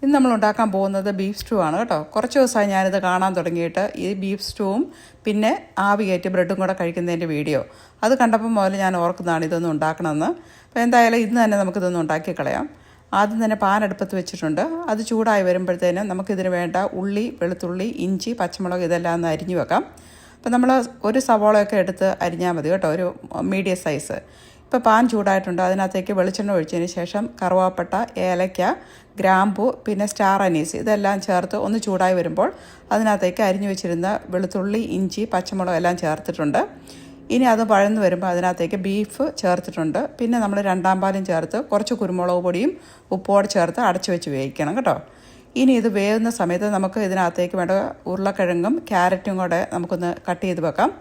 ഇന്ന് നമ്മൾ ഉണ്ടാക്കാൻ പോകുന്നത് ബീഫ് സ്റ്റൂ ആണ് കേട്ടോ. കുറച്ച് ദിവസമായി ഞാനിത് കാണാൻ തുടങ്ങിയിട്ട് ഈ ബീഫ് സ്റ്റൂവും പിന്നെ ആവി കയറ്റി ബ്രെഡും കൂടെ കഴിക്കുന്നതിൻ്റെ വീഡിയോ അത് കണ്ടപ്പോൾ മുതൽ ഞാൻ ഓർക്കുന്നതാണ് ഇതൊന്നും ഉണ്ടാക്കണമെന്ന്. അപ്പോൾ എന്തായാലും ഇന്ന് തന്നെ നമുക്കിതൊന്നും ഉണ്ടാക്കി കളയാം. ആദ്യം തന്നെ പാൻ അടുപ്പത്ത് വെച്ചിട്ടുണ്ട്. അത് ചൂടായി വരുമ്പോഴത്തേനും നമുക്കിതിന് വേണ്ട ഉള്ളി, വെളുത്തുള്ളി, ഇഞ്ചി, പച്ചമുളക് ഇതെല്ലാം ഒന്ന് അരിഞ്ഞു വെക്കാം. അപ്പോൾ നമ്മൾ ഒരു സവാളയൊക്കെ എടുത്ത് അരിഞ്ഞാൽ മതി കേട്ടോ, ഒരു മീഡിയം സൈസ്. ഇപ്പോൾ പാൻ ചൂടായിട്ടുണ്ട്. അതിനകത്തേക്ക് വെളിച്ചെണ്ണ ഒഴിച്ചതിന് ശേഷം കറുവാപ്പട്ട, ഏലക്ക, ഗ്രാമ്പു, പിന്നെ സ്റ്റാർ അനീസ് ഇതെല്ലാം ചേർത്ത് ഒന്ന് ചൂടായി വരുമ്പോൾ അതിനകത്തേക്ക് അരിഞ്ഞു വെച്ചിരുന്ന വെളുത്തുള്ളി, ഇഞ്ചി, പച്ചമുളക് എല്ലാം ചേർത്തിട്ടുണ്ട്. ഇനി അത് വഴന്ന് വരുമ്പോൾ അതിനകത്തേക്ക് ബീഫ് ചേർത്തിട്ടുണ്ട്. പിന്നെ നമ്മൾ രണ്ടാം പാലും ചേർത്ത് കുറച്ച് കുരുമുളക് പൊടിയും ഉപ്പോടെ ചേർത്ത് അടച്ചു വെച്ച് വേവിക്കണം കേട്ടോ. ഇനി ഇത് വേവുന്ന സമയത്ത് നമുക്ക് ഇതിനകത്തേക്ക് വേണ്ട ഉരുളക്കിഴങ്ങും ക്യാരറ്റും കൂടെ നമുക്കൊന്ന് കട്ട് ചെയ്ത് വെക്കാം.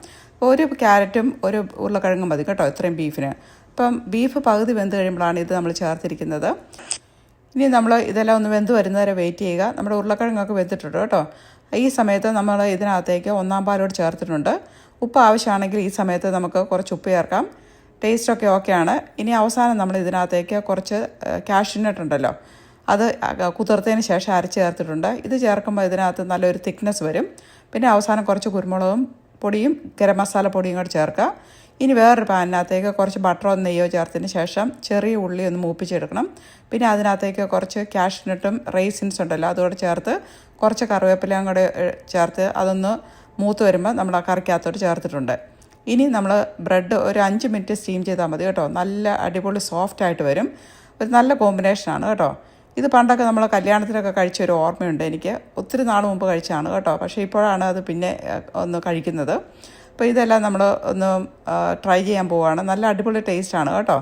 ഒരു ക്യാരറ്റും ഒരു ഉരുളക്കിഴങ്ങും മതി കേട്ടോ ഇത്രയും ബീഫിന്. അപ്പം ബീഫ് പകുതി വെന്ത് കഴിയുമ്പോഴാണ് ഇത് നമ്മൾ ചേർത്തിരിക്കുന്നത്. ഇനി നമ്മൾ ഇതെല്ലാം ഒന്ന് വെന്ത് വരുന്നവരെ വെയിറ്റ് ചെയ്യുക. നമ്മുടെ ഉരുളക്കിഴങ്ങൊക്കെ വെന്തിട്ടുണ്ട് കേട്ടോ. ഈ സമയത്ത് നമ്മൾ ഇതിനകത്തേക്ക് ഒന്നാം പാലോട് ചേർത്തിട്ടുണ്ട്. ഉപ്പ് ആവശ്യമാണെങ്കിൽ ഈ സമയത്ത് നമുക്ക് കുറച്ച് ഉപ്പ് ചേർക്കാം. ടേസ്റ്റൊക്കെ ഓക്കെയാണ്. ഇനി അവസാനം നമ്മൾ ഇതിനകത്തേക്ക് കുറച്ച് കാഷ്യൂനട്ട് ഉണ്ടല്ലോ, അത് കുതിർത്തതിന് ശേഷം അരച്ച് ചേർത്തിട്ടുണ്ട്. ഇത് ചേർക്കുമ്പോൾ ഇതിനകത്ത് നല്ലൊരു തിക്നെസ് വരും. പിന്നെ അവസാനം കുറച്ച് കുരുമുളകും പൊടിയും ഗരം മസാല പൊടിയും കൂടെ ചേർക്കുക. ഇനി വേറൊരു പാനിനകത്തേക്ക് കുറച്ച് ബട്ടറോ നെയ്യോ ചേർത്തതിന് ശേഷം ചെറിയ ഉള്ളി ഒന്ന് മൂപ്പിച്ചെടുക്കണം. പിന്നെ അതിനകത്തേക്ക് കുറച്ച് കാഷ്യൂനട്ടും റൈസിൻസ് ഉണ്ടല്ലോ അതുകൂടെ ചേർത്ത് കുറച്ച് കറിവേപ്പിലയും കൂടെ ചേർത്ത് അതൊന്ന് മൂത്ത് വരുമ്പോൾ നമ്മൾ ആ കറിക്കകത്തോട്ട് ചേർത്തിട്ടുണ്ട്. ഇനി നമ്മൾ ബ്രെഡ് ഒരു 5 മിനിറ്റ് സ്റ്റീം ചെയ്താൽ മതി കേട്ടോ. നല്ല അടിപൊളി സോഫ്റ്റായിട്ട് വരും. ഒരു നല്ല കോമ്പിനേഷനാണ് കേട്ടോ. ഇത് പണ്ടൊക്കെ നമ്മൾ കല്യാണത്തിനൊക്കെ കഴിച്ചൊരു ഓർമ്മയുണ്ട് എനിക്ക്. ഒത്തിരി നാൾ മുമ്പ് കഴിച്ചതാണ് കേട്ടോ. പക്ഷേ ഇപ്പോഴാണ് അത് പിന്നെ ഒന്ന് കഴിക്കുന്നത്. അപ്പോൾ ഇതെല്ലാം നമ്മൾ ഒന്ന് ട്രൈ ചെയ്യാൻ പോവുകയാണ്. നല്ല അടിപൊളി ടേസ്റ്റാണ് കേട്ടോ.